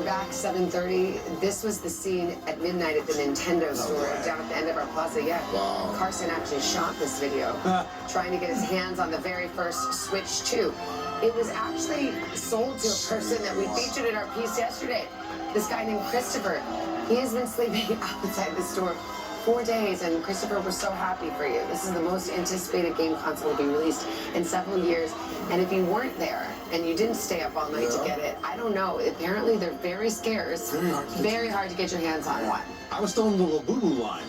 back, 7:30. This was the scene at midnight at the Nintendo store down at the end of our plaza. Yeah. Wow. Carson actually shot this video, trying to get his hands on the very first Switch 2. It was actually sold to a person that we featured in our piece yesterday. This guy named Christopher. He has been sleeping outside the store 4 days, and Christopher, we're so happy for you. This is the most anticipated game console to be released in several years. And if you weren't there and you didn't stay up all night to get it, I don't know. Apparently, they're very scarce. Very hard to get your hands on one. I was still in the Labubu line.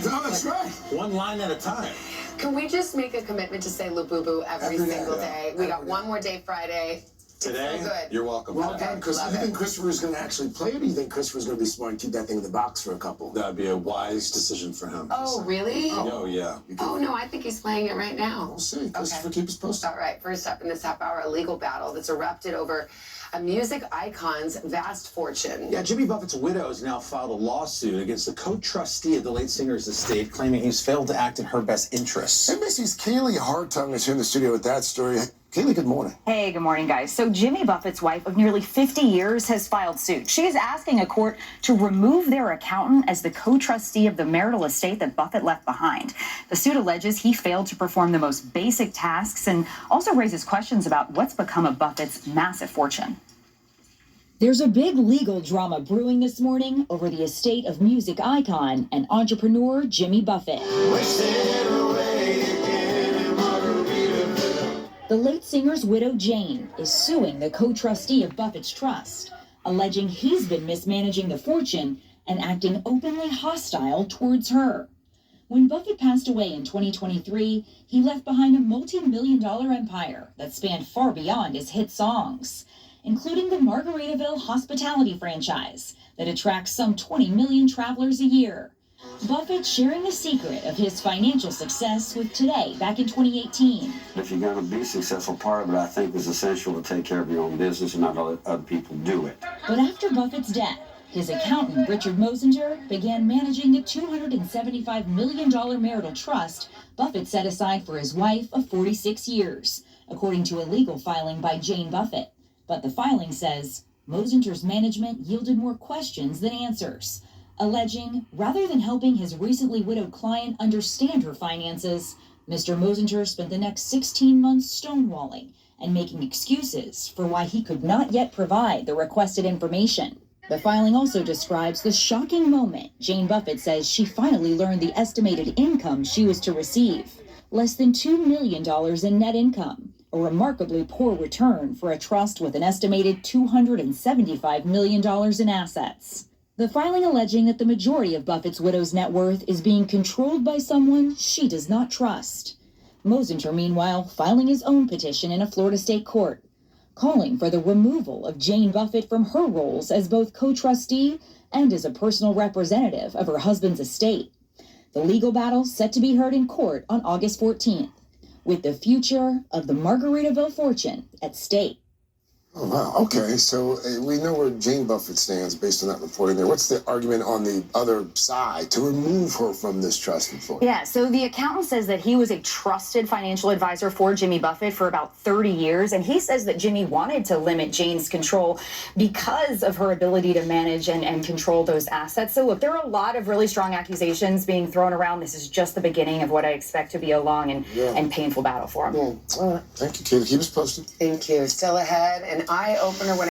No, that's right. One line at a time. Can we just make a commitment to say Labubu every single day? We got one more day Friday. Today, so good. You're welcome. Well done, because you think Christopher's going to actually play it, or do you think Christopher's going to be smart and keep that thing in the box for a couple? That'd be a wise decision for him. Oh, really? Oh, yeah. Oh, no, I think he's playing it right now. We'll see. Christopher, keep us posted. All right, first up in this half hour, a legal battle that's erupted over a music icon's vast fortune. Yeah, Jimmy Buffett's widow has now filed a lawsuit against the co-trustee of the late singer's estate, claiming he's failed to act in her best interests. NBC's Kaylee Hartung is here in the studio with that story. Kaylee, good morning. Hey, good morning, guys. So Jimmy Buffett's wife of nearly 50 years has filed suit. She is asking a court to remove their accountant as the co-trustee of the marital estate that Buffett left behind. The suit alleges he failed to perform the most basic tasks and also raises questions about what's become of Buffett's massive fortune. There's a big legal drama brewing this morning over the estate of music icon and entrepreneur Jimmy Buffett. The late singer's widow, Jane, is suing the co-trustee of Buffett's trust, alleging he's been mismanaging the fortune and acting openly hostile towards her. When Buffett passed away in 2023, he left behind a multi-million-dollar empire that spanned far beyond his hit songs, including the Margaritaville hospitality franchise that attracts some 20 million travelers a year. Buffett sharing the secret of his financial success with Today back in 2018. If you're going to be successful, part of it, I think, is essential to take care of your own business and not let other people do it. But after Buffett's death, his accountant, Richard Mosinger, began managing the $275 million marital trust Buffett set aside for his wife of 46 years, according to a legal filing by Jane Buffett. But the filing says Mosinger's management yielded more questions than answers, alleging rather than helping his recently widowed client understand her finances, Mr. Mosinger spent the next 16 months stonewalling and making excuses for why he could not yet provide the requested information. The filing also describes the shocking moment Jane Buffett says she finally learned the estimated income she was to receive, less than $2 million in net income, a remarkably poor return for a trust with an estimated $275 million in assets. The filing alleging that the majority of Buffett's widow's net worth is being controlled by someone she does not trust. Mosinger, meanwhile, filing his own petition in a Florida state court, calling for the removal of Jane Buffett from her roles as both co-trustee and as a personal representative of her husband's estate. The legal battle set to be heard in court on August 14th, with the future of the Margaritaville fortune at stake. Oh, wow. Okay, so we know where Jane Buffett stands based on that reporting there. What's the argument on the other side to remove her from this trust and fortune? Yeah, so the accountant says that he was a trusted financial advisor for Jimmy Buffett for about 30 years, and he says that Jimmy wanted to limit Jane's control because of her ability to manage and control those assets. So look, there are a lot of really strong accusations being thrown around. This is just the beginning of what I expect to be a long and painful battle for him. Yeah. All right. Thank you, Kaylee. Keep us posted. Thank you. Still ahead, an eye-opener when